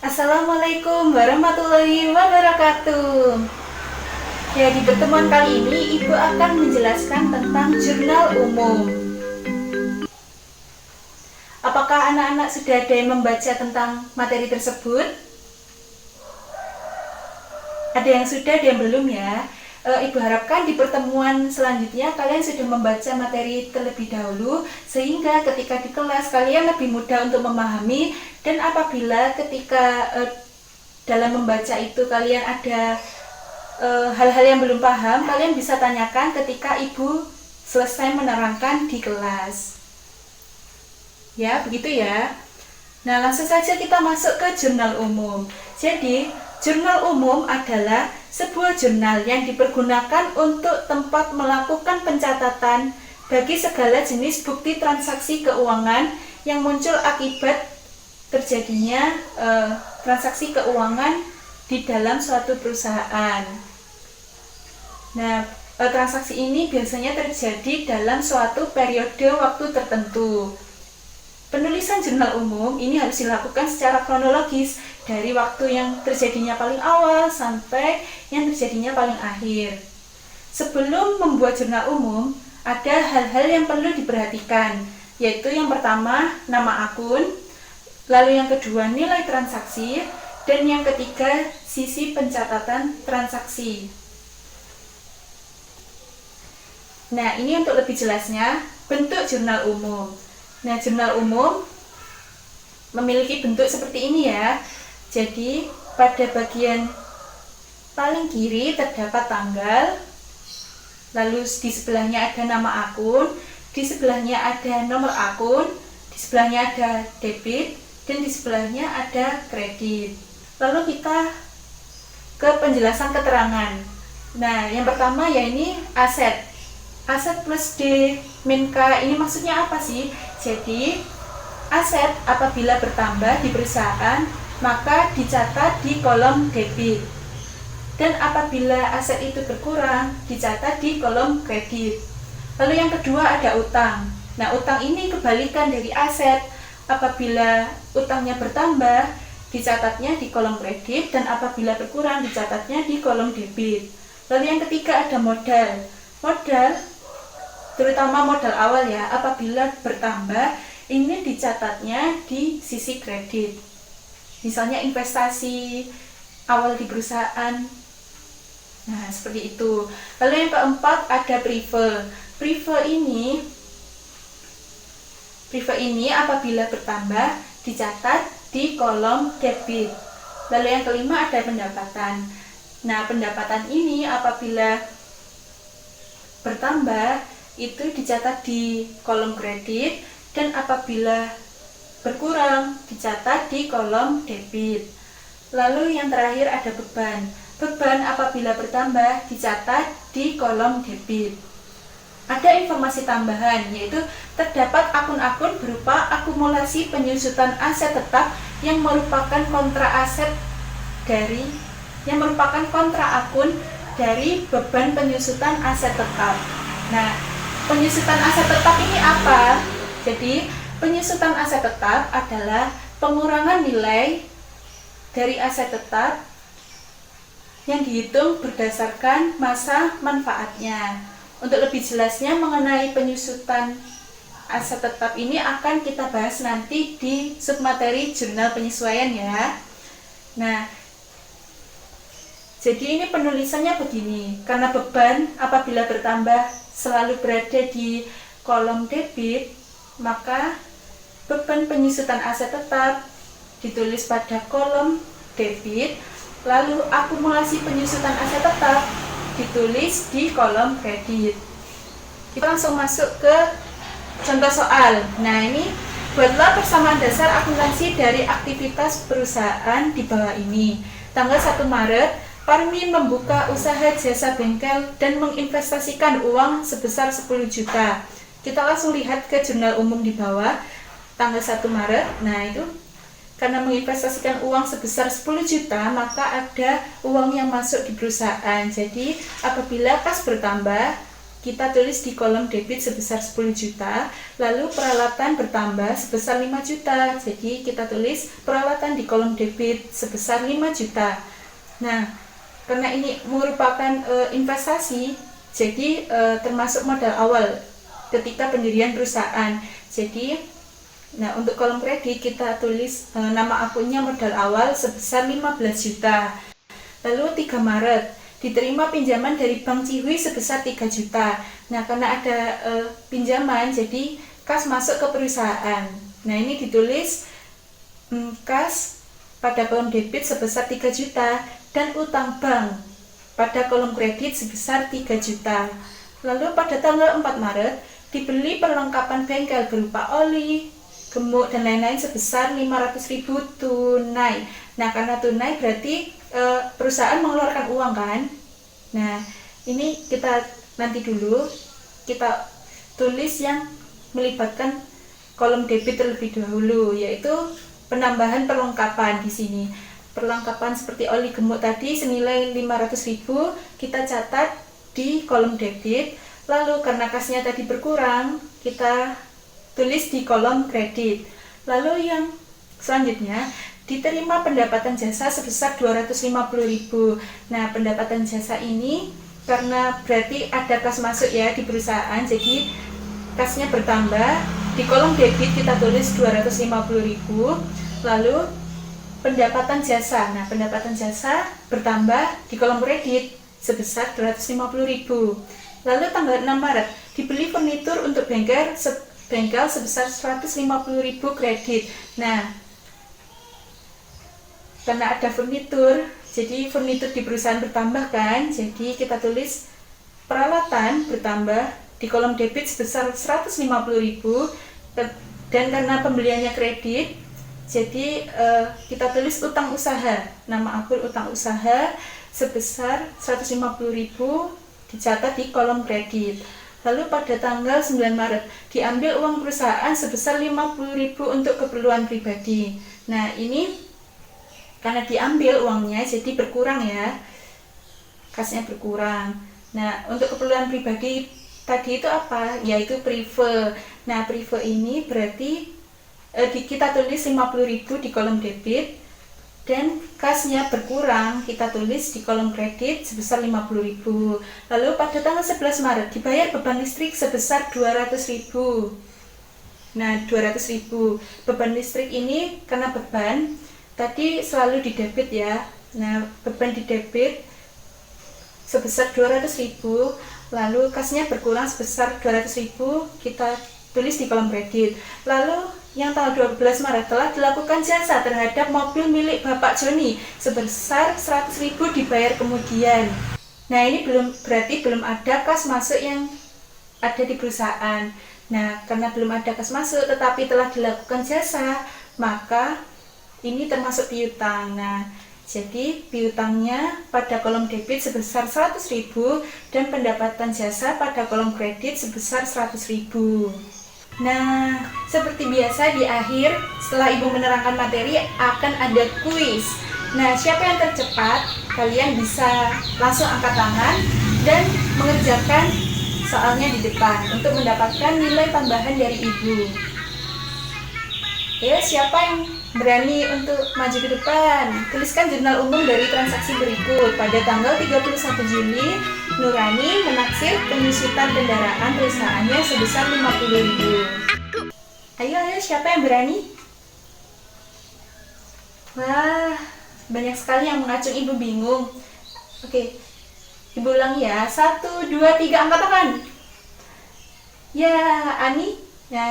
Assalamualaikum warahmatullahi wabarakatuh. Ya, di pertemuan kali ini Ibu akan menjelaskan tentang jurnal umum. Apakah anak-anak sudah ada yang membaca tentang materi tersebut? Ada yang sudah, ada yang belum ya. Ibu harapkan di pertemuan selanjutnya kalian sudah membaca materi terlebih dahulu, sehingga ketika di kelas kalian lebih mudah untuk memahami. Dan apabila ketika dalam membaca itu kalian ada hal-hal yang belum paham, kalian bisa tanyakan ketika Ibu selesai menerangkan di kelas. Ya, begitu ya. Nah, langsung saja kita masuk ke jurnal umum. Jadi, jurnal umum adalah sebuah jurnal yang dipergunakan untuk tempat melakukan pencatatan bagi segala jenis bukti transaksi keuangan yang muncul akibat terjadinya transaksi keuangan di dalam suatu perusahaan. Nah, transaksi ini biasanya terjadi dalam suatu periode waktu tertentu. Penulisan jurnal umum ini harus dilakukan secara kronologis dari waktu yang terjadinya paling awal sampai yang terjadinya paling akhir. Sebelum membuat jurnal umum, ada hal-hal yang perlu diperhatikan, yaitu yang pertama, nama akun, lalu yang kedua, nilai transaksi, dan yang ketiga, sisi pencatatan transaksi. Nah, ini untuk lebih jelasnya, bentuk jurnal umum. Nah, jurnal umum memiliki bentuk seperti ini ya. Jadi, pada bagian paling kiri terdapat tanggal, lalu di sebelahnya ada nama akun, di sebelahnya ada nomor akun, di sebelahnya ada debit, dan di sebelahnya ada kredit. Lalu kita ke penjelasan keterangan. Nah, yang pertama ya ini aset. Aset plus D min K ini maksudnya apa sih? Jadi, aset apabila bertambah di perusahaan, maka dicatat di kolom debit. Dan apabila aset itu berkurang, dicatat di kolom kredit. Lalu yang kedua ada utang. Nah, utang ini kebalikan dari aset. Apabila utangnya bertambah, dicatatnya di kolom kredit, dan apabila berkurang, dicatatnya di kolom debit. Lalu yang ketiga ada modal. Modal, terutama modal awal ya, apabila bertambah, ini dicatatnya di sisi kredit. Misalnya investasi awal di perusahaan. Nah, seperti itu. Lalu yang keempat ada prive. Prive ini apabila bertambah, dicatat di kolom debit. Lalu yang kelima ada pendapatan. Nah, pendapatan ini apabila bertambah, itu dicatat di kolom kredit, dan apabila berkurang dicatat di kolom debit. Lalu yang terakhir ada beban. Beban apabila bertambah dicatat di kolom debit. Ada informasi tambahan, yaitu terdapat akun-akun berupa akumulasi penyusutan aset tetap yang merupakan kontra akun dari beban penyusutan aset tetap. Nah, penyusutan aset tetap ini apa? Jadi, penyusutan aset tetap adalah pengurangan nilai dari aset tetap yang dihitung berdasarkan masa manfaatnya. Untuk lebih jelasnya mengenai penyusutan aset tetap ini akan kita bahas nanti di submateri jurnal penyesuaian ya. Nah, jadi ini penulisannya begini. Karena beban apabila bertambah selalu berada di kolom debit, maka beban penyusutan aset tetap ditulis pada kolom debit, lalu akumulasi penyusutan aset tetap ditulis di kolom kredit. Kita langsung masuk ke contoh soal. Nah, ini buatlah persamaan dasar akuntansi dari aktivitas perusahaan di bawah ini. Tanggal 1 Maret, Parmin membuka usaha jasa bengkel dan menginvestasikan uang sebesar 10 juta. Kita langsung lihat ke jurnal umum di bawah, tanggal 1 Maret. Nah, itu karena menginvestasikan uang sebesar 10 juta, maka ada uang yang masuk di perusahaan. Jadi, apabila kas bertambah, kita tulis di kolom debit sebesar 10 juta, lalu peralatan bertambah sebesar 5 juta. Jadi kita tulis peralatan di kolom debit sebesar 5 juta. Nah, karena ini merupakan investasi, jadi termasuk modal awal ketika pendirian perusahaan. Jadi, nah untuk kolom kredit kita tulis nama akunnya modal awal sebesar 15 juta. Lalu 3 Maret diterima pinjaman dari Bank Cihui sebesar 3 juta. Nah, karena ada pinjaman, jadi kas masuk ke perusahaan. Nah, ini ditulis kas pada kolom debit sebesar 3 juta dan utang bank pada kolom kredit sebesar 3 juta. Lalu pada tanggal 4 Maret dibeli perlengkapan bengkel berupa oli, gemuk, dan lain-lain sebesar 500.000 tunai. Nah, karena tunai berarti perusahaan mengeluarkan uang kan. Nah, ini kita nanti dulu kita tulis yang melibatkan kolom debit terlebih dahulu, yaitu penambahan perlengkapan di sini. Perlengkapan seperti oli gemuk tadi senilai 500.000 kita catat di kolom debit. Lalu karena kasnya tadi berkurang, kita tulis di kolom kredit. Lalu yang selanjutnya diterima pendapatan jasa sebesar 250.000. Nah, pendapatan jasa ini karena berarti ada kas masuk ya di perusahaan, jadi kasnya bertambah. Di kolom debit kita tulis 250.000. Lalu pendapatan jasa. Nah, pendapatan jasa bertambah di kolom kredit sebesar 250.000. Lalu tanggal 6 Maret dibeli furnitur untuk bengkel sebesar 150.000 kredit. Nah, karena ada furnitur, jadi furnitur di perusahaan bertambah kan, jadi kita tulis peralatan bertambah di kolom debit sebesar 150.000, dan karena pembeliannya kredit, jadi kita tulis utang usaha, nama akun utang usaha sebesar 150.000 dicatat di kolom kredit. Lalu pada tanggal 9 Maret diambil uang perusahaan sebesar 50.000 untuk keperluan pribadi. Nah, ini karena diambil uangnya jadi berkurang ya, kasnya berkurang. Nah, untuk keperluan pribadi tadi itu apa? Yaitu prive. Nah, prive ini berarti kita tulis 50.000 di kolom debit dan kasnya berkurang, kita tulis di kolom kredit sebesar 50.000. Lalu pada tanggal 11 Maret dibayar beban listrik sebesar 200.000. Nah, 200.000 beban listrik ini karena beban tadi selalu di debit ya. Nah, beban di debit sebesar 200.000, lalu kasnya berkurang sebesar 200.000, kita tulis di kolom kredit. Lalu yang tanggal 12 Maret telah dilakukan jasa terhadap mobil milik Bapak Joni sebesar 100.000 dibayar kemudian. Nah, ini berarti belum ada kas masuk yang ada di perusahaan. Nah, karena belum ada kas masuk tetapi telah dilakukan jasa, maka ini termasuk piutang. Nah, jadi piutangnya pada kolom debit sebesar 100.000 dan pendapatan jasa pada kolom kredit sebesar 100.000. Nah, seperti biasa di akhir setelah Ibu menerangkan materi akan ada kuis. Nah, siapa yang tercepat, kalian bisa langsung angkat tangan dan mengerjakan soalnya di depan untuk mendapatkan nilai tambahan dari Ibu. Ya, siapa yang berani untuk maju ke depan? Tuliskan jurnal umum dari transaksi berikut. Pada tanggal 31 Juli, Nurani menaksir penyusutan kendaraan perusahaannya sebesar 50.000. Ayo, siapa yang berani? Wah, banyak sekali yang mengacung, Ibu bingung. Oke, Ibu ulang ya. 1, 2, 3, angkat tangan. Ya, Ani. Ya,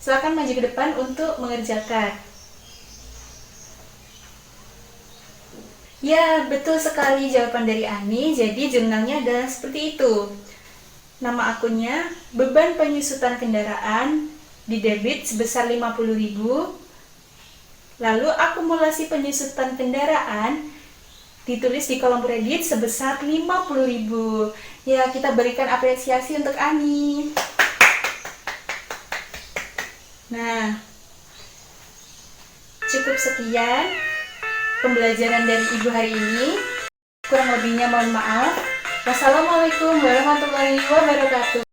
silakan maju ke depan untuk mengerjakan. Ya, betul sekali jawaban dari Ani. Jadi jurnalnya adalah seperti itu. Nama akunnya beban penyusutan kendaraan di debit sebesar 50.000. Lalu akumulasi penyusutan kendaraan ditulis di kolom kredit sebesar 50.000. Ya, kita berikan apresiasi untuk Ani. Nah, cukup sekian pembelajaran dari Ibu hari ini. Kurang lebihnya mohon maaf. Wassalamualaikum warahmatullahi wabarakatuh.